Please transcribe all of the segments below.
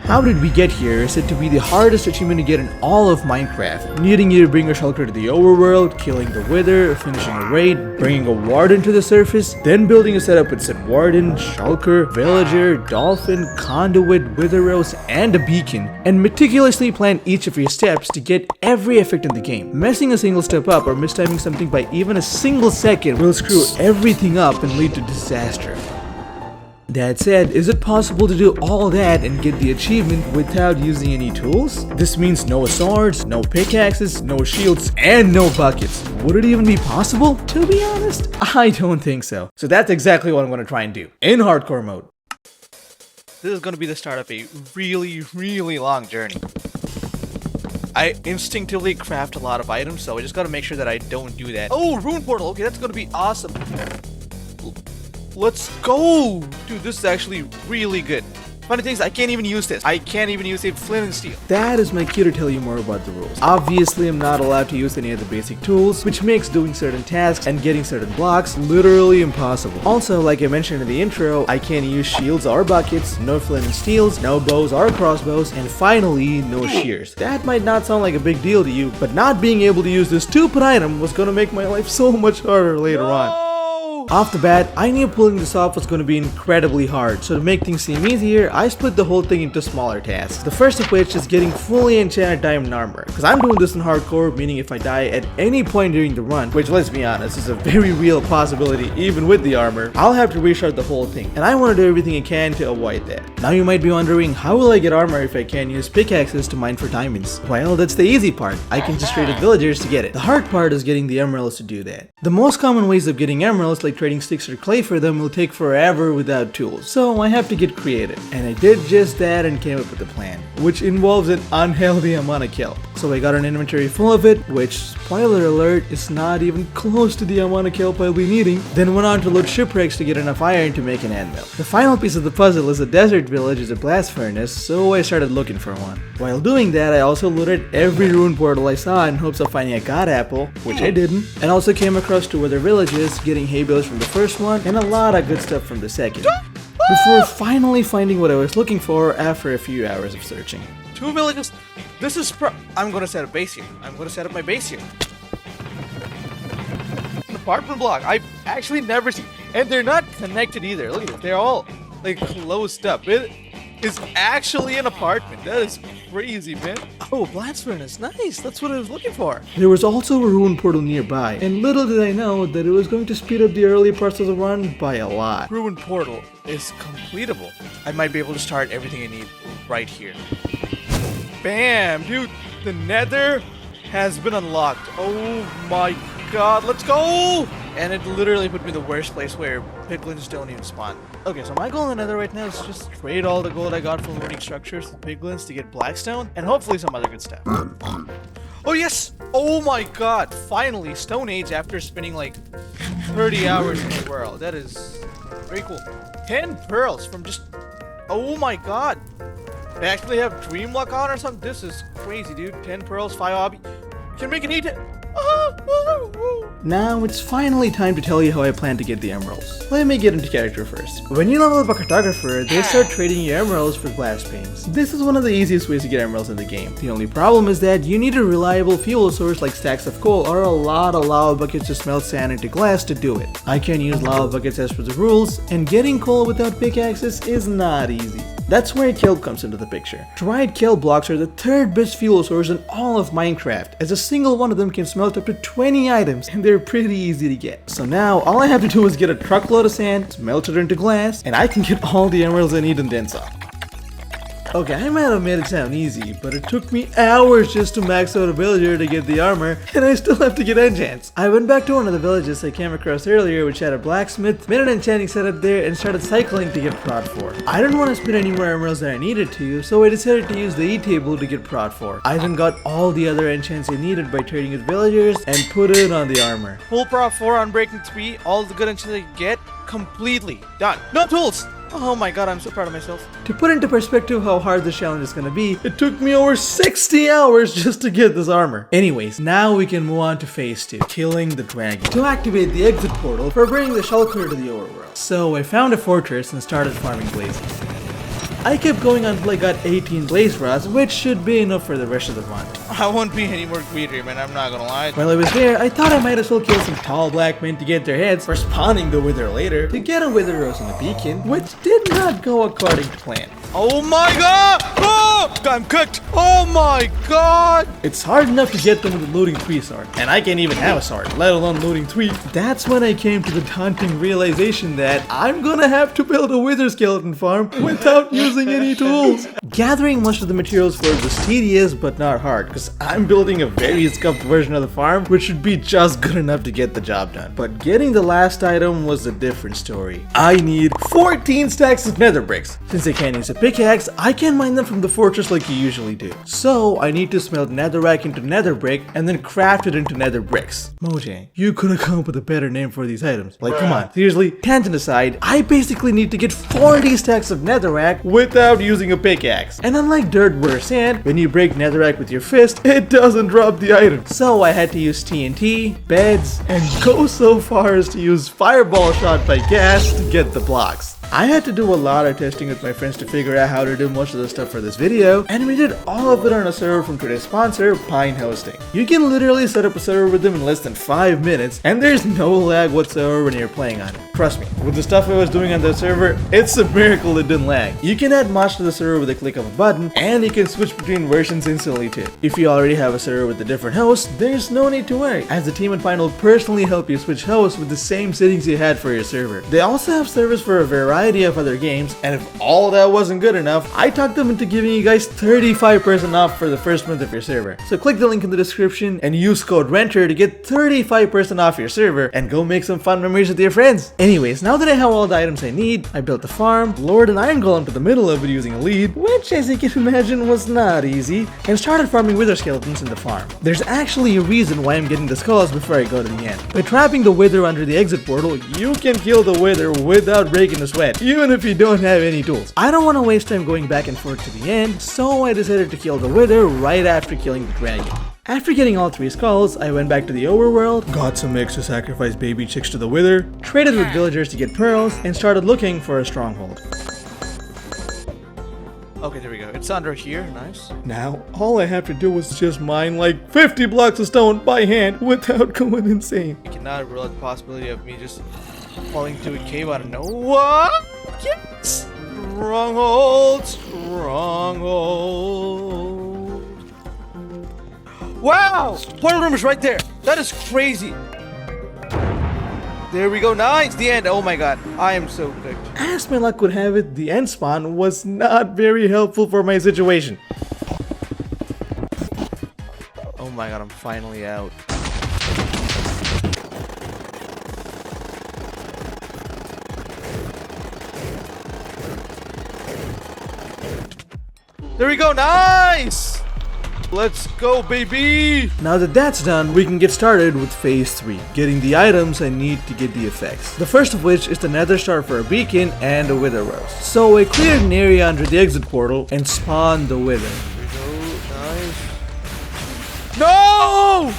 How did we get here is said to be the hardest achievement to get in all of Minecraft, needing you to bring a shulker to the overworld, killing the wither, finishing a raid, bringing a warden to the surface, then building a setup with said warden, shulker, villager, dolphin, conduit, wither rose, and a beacon, and meticulously plan each of your steps to get every effect in the game. Messing a single step up or mistiming something by even a single second will screw everything up and lead to disaster. That said, is it possible to do all that and get the achievement without using any tools? This means no swords, no pickaxes, no shields, and no buckets. Would it even be possible? To be honest, I don't think so. So that's exactly what I'm going to try and do in hardcore mode. This is going to be the start of a really long journey. I instinctively craft a lot of items, so I just got to make sure that I don't do that. Oh, rune portal. Okay, that's going to be awesome. Let's go! Dude, this is actually really good. Funny thing is, I can't even use this. I can't even use a flint and steel. That is my cue to tell you more about the rules. Obviously, I'm not allowed to use any of the basic tools, which makes doing certain tasks and getting certain blocks literally impossible. Also, like I mentioned in the intro, I can't use shields or buckets, no flint and steels, no bows or crossbows, and finally, no shears. That might not sound like a big deal to you, but not being able to use this stupid item was gonna make my life so much harder later on. Off the bat, I knew pulling this off was going to be incredibly hard, so to make things seem easier, I split the whole thing into smaller tasks. The first of which is getting fully enchanted diamond armor, because I'm doing this in hardcore, meaning if I die at any point during the run, which let's be honest is a very real possibility even with the armor, I'll have to restart the whole thing, and I want to do everything I can to avoid that. Now you might be wondering, how will I get armor if I can't use pickaxes to mine for diamonds? Well, that's the easy part. I can just trade with villagers to get it. The hard part is getting the emeralds to do that. The most common ways of getting emeralds, like trading sticks or clay for them, will take forever without tools, so I have to get creative. And I did just that and came up with a plan, which involves an unhealthy amount of kelp. So I got an inventory full of it, which, spoiler alert, is not even close to the amount of kelp I'll be needing. Then went on to load shipwrecks to get enough iron to make an anvil. The final piece of the puzzle is a desert village with a blast furnace, so I started looking for one. While doing that, I also looted every rune portal I saw in hopes of finding a god apple, which I didn't, and also came across two other villages, getting hay bales from the first one, and a lot of good stuff from the second, before finally finding what I was looking for after a few hours of searching. Two villages? This is I'm gonna set a base here. I'm gonna set up my base here. An apartment block. I've actually never seen, and they're not connected either. Look at it. They're all like closed up. It is actually an apartment. That is crazy, man. Oh, blast furnace. Nice. That's what I was looking for. There was also a ruin portal nearby, and little did I know that it was going to speed up the early parts of the run by a lot. Ruin portal is completable. I might be able to start everything I need right here. Bam, dude. The Nether has been unlocked. Oh my god. Let's go. And it literally put me in the worst place where piglins don't even spawn. Okay, so my goal in the Nether right now is just trade all the gold I got from looting structures with piglins to get blackstone and hopefully some other good stuff. Oh yes! Oh my god! Finally, Stone Age after spending like 30 hours in the world. That is very cool. 10 pearls from just... Oh my god! They actually have dream luck on or something? This is crazy, dude. 10 pearls, 5 hobby. Can make an 8. Now it's finally time to tell you how I plan to get the emeralds. Let me get into character first. When you level up a cartographer, they start trading you emeralds for glass panes. This is one of the easiest ways to get emeralds in the game. The only problem is that you need a reliable fuel source like stacks of coal or a lot of lava buckets to smelt sand into glass to do it. I can use lava buckets as per the rules, and getting coal without pickaxes is not easy. That's where kelp comes into the picture. Dried kelp blocks are the third best fuel source in all of Minecraft, as a single one of them can smelt up to 20 items, and they're pretty easy to get. So now, all I have to do is get a truckload of sand, smelt it into glass, and I can get all the emeralds I need and then some. Okay, I might have made it sound easy, but it took me hours just to max out a villager to get the armor, and I still have to get enchants. I went back to one of the villages I came across earlier, which had a blacksmith, made an enchanting setup there, and started cycling to get prot 4. I didn't want to spend any more emeralds than I needed to, so I decided to use the E-table to get prot 4. I then got all the other enchants I needed by trading with villagers, and put it on the armor. Full prot 4 on breaking 3, all the good enchants I could get, completely done. No tools! Oh my god, I'm so proud of myself. To put into perspective how hard this challenge is gonna be, it took me over 60 hours just to get this armor. Anyways, now we can move on to phase 2, killing the dragon. To activate the exit portal for bringing the shulker to the overworld. So I found a fortress and started farming blazes. I kept going until I got 18 blaze rods, which should be enough for the rest of the run. I won't be any more greedier, man. I'm not gonna lie. While I was there, I thought I might as well kill some tall black men to get their heads for spawning the wither later to get a wither rose and a beacon, which did not go according to plan. Oh my god! Oh! I'm cooked! Oh my god! It's hard enough to get them with a looting 3 sword, and I can't even have a sword, let alone looting 3. That's when I came to the daunting realization that I'm gonna have to build a wither skeleton farm without using any tools. Gathering most of the materials for it was tedious but not hard, because I'm building a very scuffed version of the farm, which should be just good enough to get the job done. But getting the last item was a different story. I need 14 stacks of nether bricks. Since I can't use a pickaxe, I can't mine them from the fortress like you usually do. So I need to smelt netherrack into nether brick and then craft it into nether bricks. Mojang, you could have come up with a better name for these items. Like, come on, seriously, tangent aside, I basically need to get 40 stacks of netherrack without using a pickaxe. And unlike dirt, wood, or sand, when you break netherrack with your fist, it doesn't drop the item. So I had to use TNT, beds, and go so far as to use fireball shot by gas to get the blocks. I had to do a lot of testing with my friends to figure out how to do most of the stuff for this video, and we did all of it on a server from today's sponsor, Pine Hosting. You can literally set up a server with them in less than 5 minutes, and there's no lag whatsoever when you're playing on it. Trust me, with the stuff I was doing on that server, it's a miracle it didn't lag. You can add mods to the server with a click of a button, and you can switch between versions instantly too. If you already have a server with a different host, there's no need to worry, as the team at Pine will personally help you switch hosts with the same settings you had for your server. They also have servers for a variety of other games, and if all that wasn't good enough, I talked them into giving you guys 35% off for the first month of your server. So click the link in the description and use code RENTER to get 35% off your server and go make some fun memories with your friends. Anyways, now that I have all the items I need, I built a farm, lured an iron golem to the middle of it using a lead, which as you can imagine was not easy, and started farming wither skeletons in the farm. There's actually a reason why I'm getting the skulls before I go to the end. By trapping the wither under the exit portal, you can kill the wither without breaking a sweat, even if you don't have any tools. I don't want to waste time going back and forth to the end, so I decided to kill the wither right after killing the dragon. After getting all 3 skulls, I went back to the overworld, got some eggs to sacrifice baby chicks to the wither, traded with villagers to get pearls, and started looking for a stronghold. Okay, there we go. It's under here. Nice. Now, all I have to do is just mine like 50 blocks of stone by hand without going insane. I cannot rule out the possibility of me just falling into a cave out of nowhere. Yes! Stronghold! Stronghold! Wow! Portal room is right there! That is crazy! There we go. Nice! The end. Oh my god. I am so cooked. As my luck would have it, the end spawn was not very helpful for my situation. Oh my god, I'm finally out. There we go. Nice! Let's go, baby! Now that that's done, we can get started with phase 3, getting the items I need to get the effects. The first of which is the nether star for a beacon and a wither rose. So I cleared an area under the exit portal and spawned the wither. There we go. Nice. No!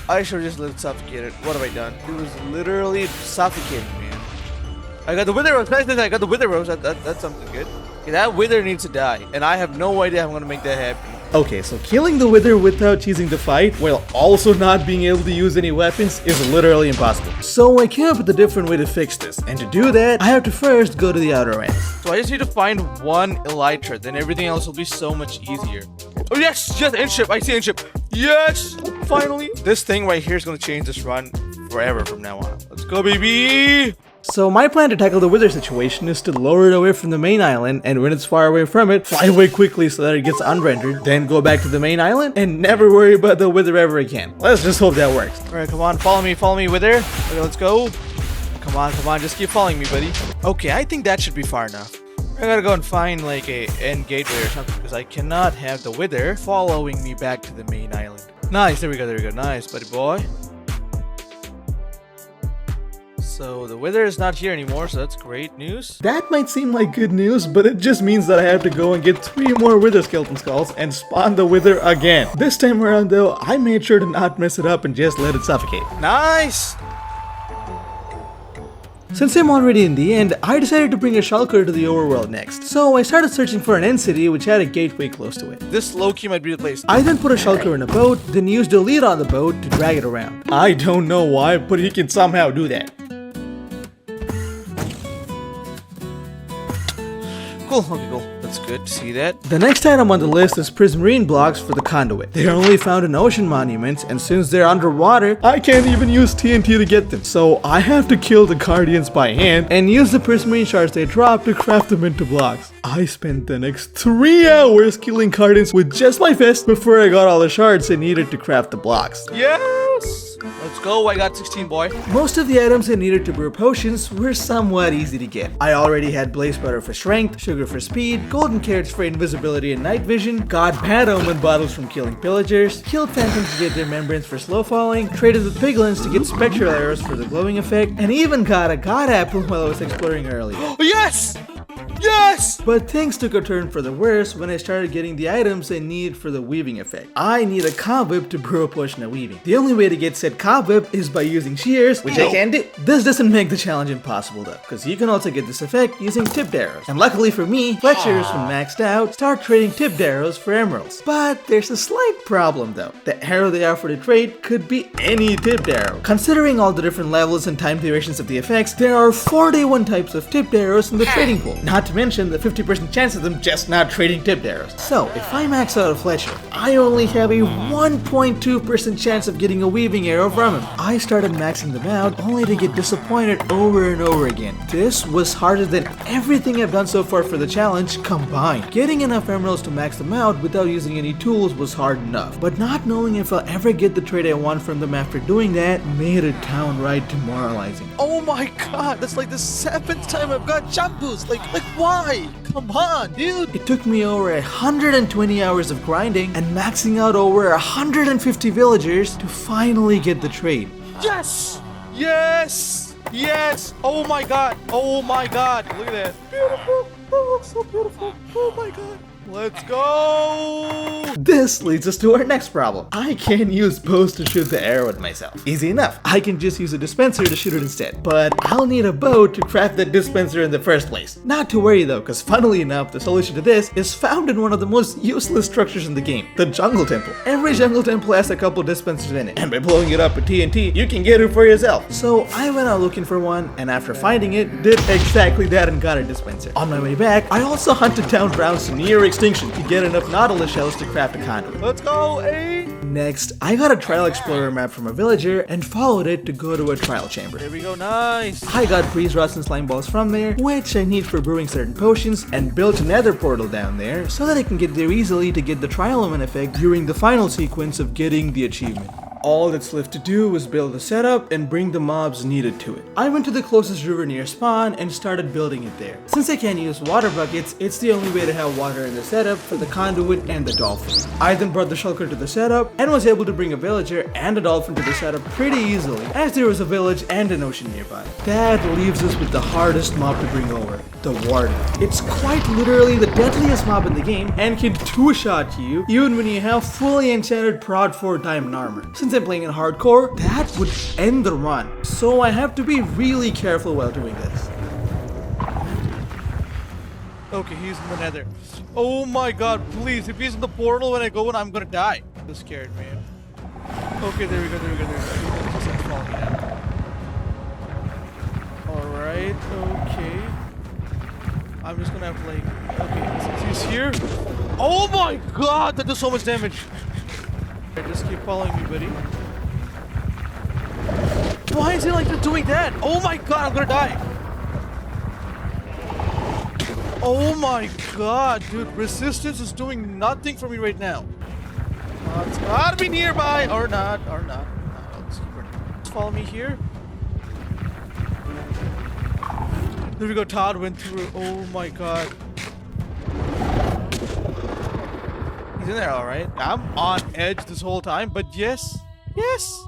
I should have just let it suffocate it. What have I done? It was literally suffocating, man. I got the wither rose. Nice. I got the wither rose. That's something good. Okay, that wither needs to die, and I have no idea how I'm gonna make that happen. Okay, so killing the wither without choosing to fight, while also not being able to use any weapons, is literally impossible. So I came up with a different way to fix this, and to do that, I have to first go to the outer ends. So I just need to find one elytra, then everything else will be so much easier. Oh yes, yes, endship, I see endship. Yes, finally. This thing right here is gonna change this run forever from now on. Let's go, baby. So my plan to tackle the wither situation is to lower it away from the main island, and when it's far away from it, fly away quickly so that it gets unrendered, then go back to the main island, and never worry about the wither ever again. Let's just hope that works. Alright, come on, follow me, wither. Okay, let's go. Come on, just keep following me, buddy. Okay, I think that should be far enough. I gotta go and find like a end gateway or something, because I cannot have the wither following me back to the main island. Nice, there we go, nice, buddy boy. So the wither is not here anymore, so that's great news. That might seem like good news, but it just means that I have to go and get 3 more wither skeleton skulls and spawn the wither again. This time around though, I made sure to not mess it up and just let it suffocate. Nice! Since I'm already in the end, I decided to bring a shulker to the overworld next. So I started searching for an end city which had a gateway close to it. This low-key might be the place. I then put a shulker in a boat, then used a lead on the boat to drag it around. I don't know why, but he can somehow do that. Cool, okay, cool. That's good to see that. The next item on the list is prismarine blocks for the conduit. They are only found in ocean monuments, and since they're underwater, I can't even use TNT to get them. So I have to kill the guardians by hand and use the prismarine shards they drop to craft them into blocks. I spent the next 3 hours killing guardians with just my fist before I got all the shards I needed to craft the blocks. Yes! Let's go, I got 16, boy. Most of the items I needed to brew potions were somewhat easy to get. I already had blaze powder for strength, sugar for speed, golden carrots for invisibility and night vision, got bad omen bottles from killing pillagers, killed phantoms to get their membranes for slow falling, traded with piglins to get spectral arrows for the glowing effect, and even got a god apple while I was exploring earlier. Yes! Yes! But things took a turn for the worse when I started getting the items I need for the weaving effect. I need a cobweb to brew a potion of weaving. The only way to get said cobweb is by using shears, which I can do. This doesn't make the challenge impossible though, because you can also get this effect using tipped arrows. And luckily for me, Fletchers, when maxed out, start trading tipped arrows for emeralds. But there's a slight problem though. The arrow they offer to trade could be any tipped arrow. Considering all the different levels and time durations of the effects, there are 41 types of tipped arrows in the trading pool. Not to mention the 50% chance of them just not trading tipped arrows. So, if I max out a Fletcher, I only have a 1.2% chance of getting a weaving arrow from him. I started maxing them out only to get disappointed over and over again. This was harder than everything I've done so far for the challenge combined. Getting enough emeralds to max them out without using any tools was hard enough, but not knowing if I'll ever get the trade I want from them after doing that made it downright demoralizing. Oh my god, that's like the 7th time I've got shampoos. Like why? Come on, dude. It took me over 120 hours of grinding and maxing out over 150 villagers to finally get the trade. Yes! Yes! Yes! Oh my god! Oh my god! Look at that. Beautiful! Oh, so beautiful. Oh my god. Let's go! This leads us to our next problem. I can't use bows to shoot the arrow at myself. Easy enough. I can just use a dispenser to shoot it instead. But I'll need a bow to craft that dispenser in the first place. Not to worry though, because funnily enough, the solution to this is found in one of the most useless structures in the game, the jungle temple. Every jungle temple has a couple dispensers in it, and by blowing it up with TNT, you can get it for yourself. So I went out looking for one, and after finding it, did exactly that and got a dispenser. On my way back, I also hunted down rounds to near extinction to get enough nautilus shells to craft a conduit. Let's go, eh? Next, I got a trial explorer map from a villager and followed it to go to a trial chamber. There we go, nice. I got freeze rods and slime balls from there, which I need for brewing certain potions, and built a nether portal down there so that I can get there easily to get the trial element effect during the final sequence of getting the achievement. All that's left to do was build the setup and bring the mobs needed to it. I went to the closest river near spawn and started building it there. Since I can't use water buckets, it's the only way to have water in the setup for the conduit and the dolphin. I then brought the shulker to the setup and was able to bring a villager and a dolphin to the setup pretty easily, as there was a village and an ocean nearby. That leaves us with the hardest mob to bring over, the Warden. It's quite literally the deadliest mob in the game and can two-shot you even when you have fully enchanted prod 4 diamond armor. Since I'm playing in hardcore, that would end the run, so I have to be really careful while doing this. Okay, he's in the nether. Oh my god, please, if he's in the portal when I go in, I'm gonna die. I'm scared, man. Okay, there we go. He's falling down. Alright, okay. I'm just gonna have to like... Okay, since he's here... Oh my god, that does so much damage! Just keep following me, buddy. Why is he like doing that? Oh my god, I'm gonna die! Oh my god, dude, resistance is doing nothing for me right now. It's gotta be nearby, or not. Let's keep running. Just follow me here. There we go, Todd went through. Oh my god. He's in there, alright. I'm on edge this whole time, but yes,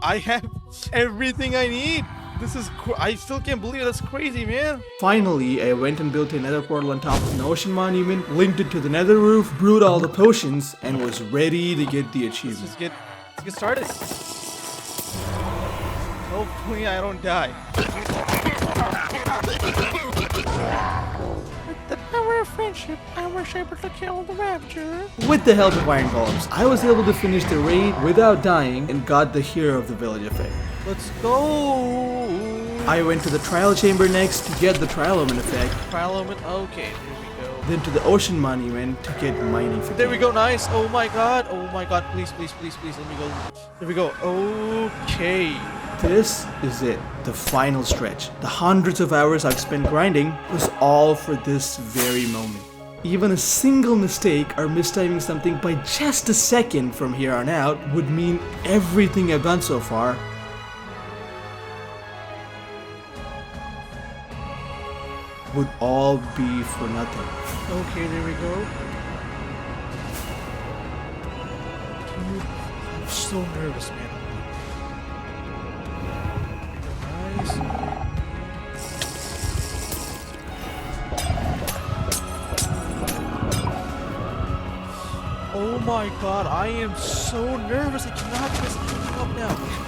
I have everything I need. This is, I still can't believe it. That's crazy, man. Finally, I went and built a nether portal on top of an ocean monument, linked it to the nether roof, brewed all the potions, and was ready to get the achievement. Let's get started. Hopefully I don't die. With the power of friendship, I was able to kill the Ravager. With the help of iron golems, I was able to finish the raid without dying and got the hero of the village effect. Let's go. I went to the trial chamber next to get the trial omen effect, Trial element. Okay, there we go. then to the ocean monument to get mining for There we go. Nice. Oh my god. Oh my god. Please, please, please, please. Let me go. There we go. Okay. This is it, the final stretch. The hundreds of hours I've spent grinding was all for this very moment. Even a single mistake or mistiming something by just a second from here on out would mean everything I've done so far would all be for nothing. Okay, there we go. Dude, I'm so nervous, man. Nice. Oh my god, I am so nervous. I cannot just keep up now.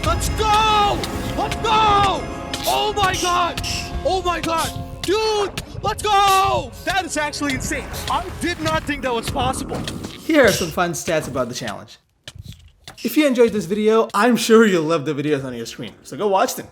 Let's go! Let's go! Oh my god! Oh my god! Dude! Let's go! That is actually insane. I did not think that was possible. Here are some fun stats about the challenge. If you enjoyed this video, I'm sure you'll love the videos on your screen, so go watch them.